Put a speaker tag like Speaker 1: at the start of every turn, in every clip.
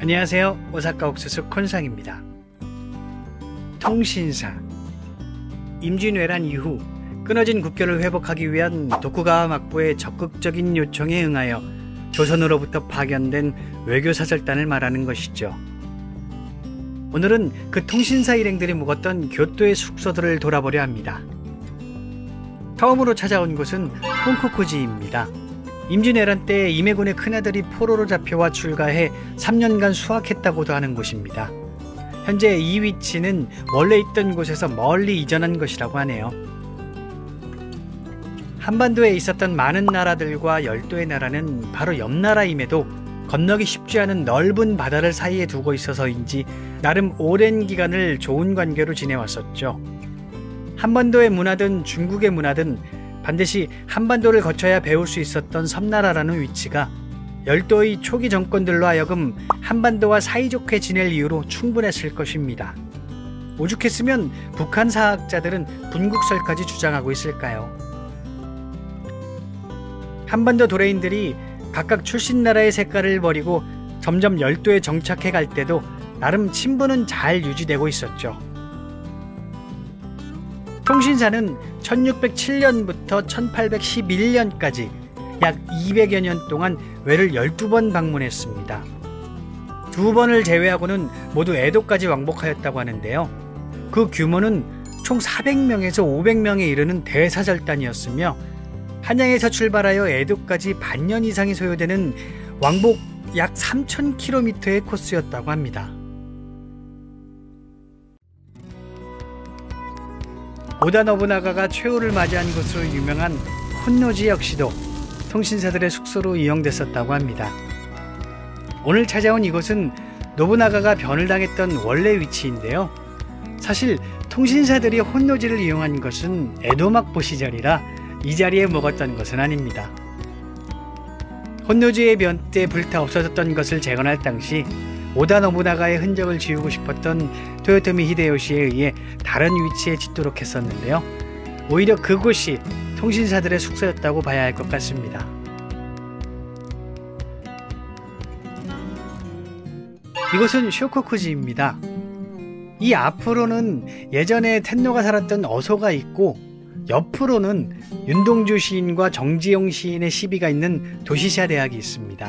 Speaker 1: 안녕하세요. 오사카 옥수수 콘상입니다. 통신사. 임진왜란 이후 끊어진 국교를 회복하기 위한 도쿠가와 막부의 적극적인 요청에 응하여 조선으로부터 파견된 외교사절단을 말하는 것이죠. 오늘은 그 통신사 일행들이 묵었던 교토의 숙소들을 돌아보려 합니다. 처음으로 찾아온 곳은 혼코쿠지입니다. 임진왜란 때 임해군의 큰아들이 포로로 잡혀와 출가해 3년간 수학했다고도 하는 곳입니다. 현재 이 위치는 원래 있던 곳에서 멀리 이전한 것이라고 하네요. 한반도에 있었던 많은 나라들과 열도의 나라는 바로 옆 나라임에도 건너기 쉽지 않은 넓은 바다를 사이에 두고 있어서인지 나름 오랜 기간을 좋은 관계로 지내왔었죠. 한반도의 문화든 중국의 문화든 반드시 한반도를 거쳐야 배울 수 있었던 섬나라라는 위치가 열도의 초기 정권들로 하여금 한반도와 사이좋게 지낼 이유로 충분했을 것입니다. 오죽했으면 북한 사학자들은 분국설까지 주장하고 있을까요? 한반도 도레인들이 각각 출신 나라의 색깔을 버리고 점점 열도에 정착해 갈 때도 나름 친분은 잘 유지되고 있었죠. 통신사는 1607년부터 1811년까지 약 200여 년 동안 외를 12번 방문했습니다. 2번을 제외하고는 모두 에도까지 왕복하였다고 하는데요. 그 규모는 총 400명에서 500명에 이르는 대사절단이었으며 한양에서 출발하여 에도까지 반년 이상이 소요되는 왕복 약 3000km의 코스였다고 합니다. 오다 노부나가가 최후를 맞이한 곳으로 유명한 혼노지 역시도 통신사들의 숙소로 이용됐었다고 합니다. 오늘 찾아온 이곳은 노부나가가 변을 당했던 원래 위치인데요. 사실 통신사들이 혼노지를 이용한 것은 에도 막부 시절이라 이 자리에 묵었던 것은 아닙니다. 혼노지의 변 때 불타 없어졌던 것을 재건할 당시 오다 노부나가의 흔적을 지우고 싶었던 토요토미 히데요시에 의해 다른 위치에 짓도록 했었는데요. 오히려 그곳이 통신사들의 숙소였다고 봐야 할 것 같습니다. 이곳은 쇼코쿠지입니다. 이 앞으로는 예전에 텐노가 살았던 어소가 있고 옆으로는 윤동주 시인과 정지용 시인의 시비가 있는 도시샤 대학이 있습니다.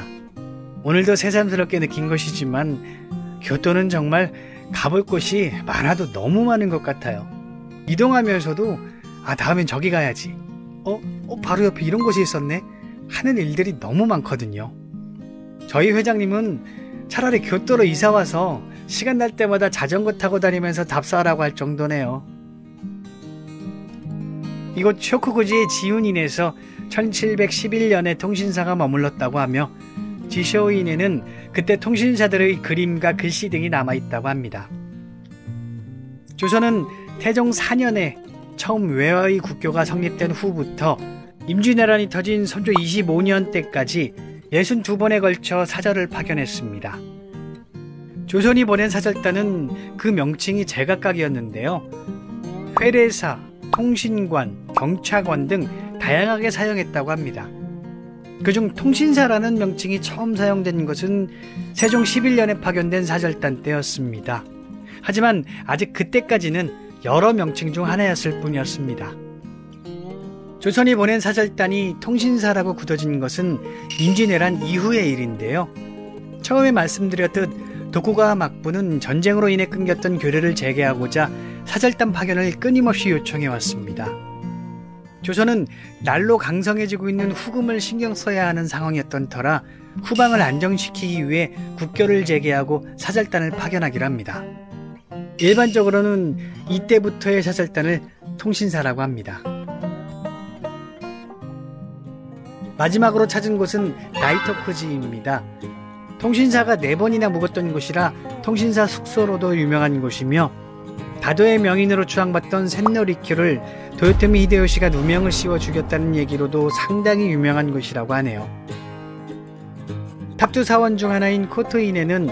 Speaker 1: 오늘도 새삼스럽게 느낀 것이지만 교토는 정말 가볼 곳이 많아도 너무 많은 것 같아요. 이동하면서도 다음엔 저기 가야지, 바로 옆에 이런 곳이 있었네 하는 일들이 너무 많거든요. 저희 회장님은 차라리 교토로 이사와서 시간 날 때마다 자전거 타고 다니면서 답사하라고 할 정도네요. 이곳 쇼코구지의 지훈인에서 1711년에 통신사가 머물렀다고 하며 지쇼인에는 그때 통신사들의 그림과 글씨 등이 남아있다고 합니다. 조선은 태종 4년에 처음 외화의 국교가 성립된 후부터 임진왜란이 터진 선조 25년 때까지 62번에 걸쳐 사절을 파견했습니다. 조선이 보낸 사절단은 그 명칭이 제각각이었는데요. 회례사, 통신관, 경차관 등 다양하게 사용했다고 합니다. 그중 통신사라는 명칭이 처음 사용된 것은 세종 11년에 파견된 사절단 때였습니다. 하지만 아직 그때까지는 여러 명칭 중 하나였을 뿐이었습니다. 조선이 보낸 사절단이 통신사라고 굳어진 것은 임진왜란 이후의 일인데요. 처음에 말씀드렸듯 도쿠가와 막부는 전쟁으로 인해 끊겼던 교류를 재개하고자 사절단 파견을 끊임없이 요청해왔습니다. 조선은 날로 강성해지고 있는 후금을 신경 써야 하는 상황이었던 터라 후방을 안정시키기 위해 국교를 재개하고 사절단을 파견하기로 합니다. 일반적으로는 이때부터의 사절단을 통신사라고 합니다. 마지막으로 찾은 곳은 나이토쿠지입니다. 통신사가 4번이나 묵었던 곳이라 통신사 숙소로도 유명한 곳이며 다도의 명인으로 추앙받던 센노리큐를 도요토미 히데요시가 누명을 씌워 죽였다는 얘기로도 상당히 유명한 곳이라고 하네요. 탑두 사원 중 하나인 코토인에는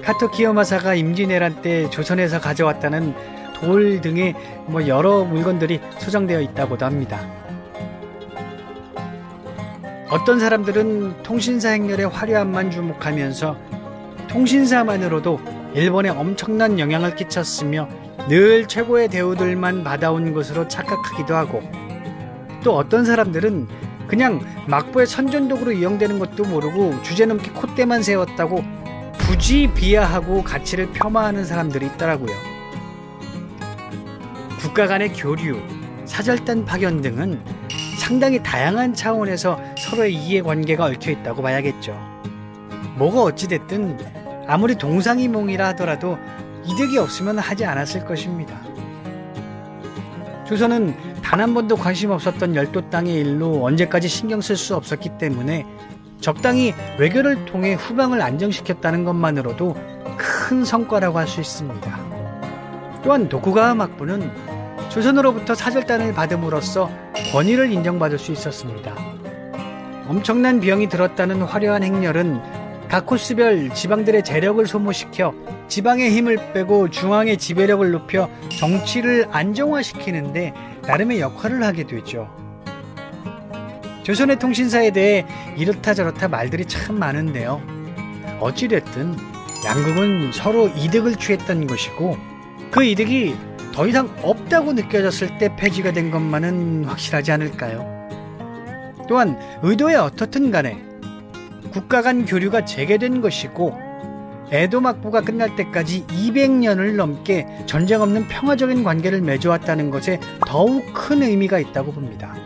Speaker 1: 카토 키요마사가 임진왜란 때 조선에서 가져왔다는 돌 등의 여러 물건들이 소장되어 있다고도 합니다. 어떤 사람들은 통신사 행렬의 화려함만 주목하면서 통신사만으로도 일본에 엄청난 영향을 끼쳤으며 늘 최고의 대우들만 받아온 것으로 착각하기도 하고, 또 어떤 사람들은 그냥 막부의 선전도구로 이용되는 것도 모르고 주제넘게 콧대만 세웠다고 굳이 비하하고 가치를 폄하하는 사람들이 있더라고요. 국가 간의 교류, 사절단 파견 등은 상당히 다양한 차원에서 서로의 이해관계가 얽혀있다고 봐야겠죠. 뭐가 어찌됐든 아무리 동상이몽이라 하더라도 이득이 없으면 하지 않았을 것입니다. 조선은 단 한 번도 관심 없었던 열도 땅의 일로 언제까지 신경 쓸 수 없었기 때문에 적당히 외교를 통해 후방을 안정시켰다는 것만으로도 큰 성과라고 할 수 있습니다. 또한 도쿠가와 막부는 조선으로부터 사절단을 받음으로써 권위를 인정받을 수 있었습니다. 엄청난 비용이 들었다는 화려한 행렬은 각 코스별 지방들의 재력을 소모시켜 지방의 힘을 빼고 중앙의 지배력을 높여 정치를 안정화시키는데 나름의 역할을 하게 되죠. 조선의 통신사에 대해 이렇다 저렇다 말들이 참 많은데요. 어찌됐든 양국은 서로 이득을 취했던 것이고, 그 이득이 더 이상 없다고 느껴졌을 때 폐지가 된 것만은 확실하지 않을까요? 또한 의도에 어떻든 간에 국가 간 교류가 재개된 것이고, 에도 막부가 끝날 때까지 200년을 넘게 전쟁 없는 평화적인 관계를 맺어왔다는 것에 더욱 큰 의미가 있다고 봅니다.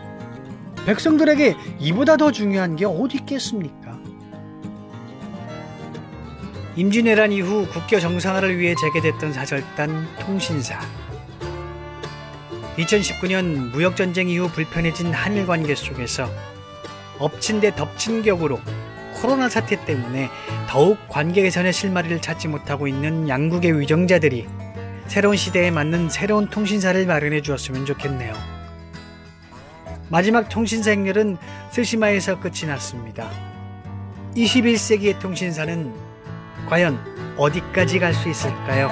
Speaker 1: 백성들에게 이보다 더 중요한 게 어디 있겠습니까? 임진왜란 이후 국교 정상화를 위해 재개됐던 사절단 통신사. 2019년 무역전쟁 이후 불편해진 한일 관계 속에서 엎친 데 덮친 격으로 코로나 사태 때문에 더욱 관계 개선의 실마리를 찾지 못하고 있는 양국의 위정자들이 새로운 시대에 맞는 새로운 통신사를 마련해 주었으면 좋겠네요. 마지막 통신사 행렬은 스시마에서 끝이 났습니다. 21세기의 통신사는 과연 어디까지 갈 수 있을까요?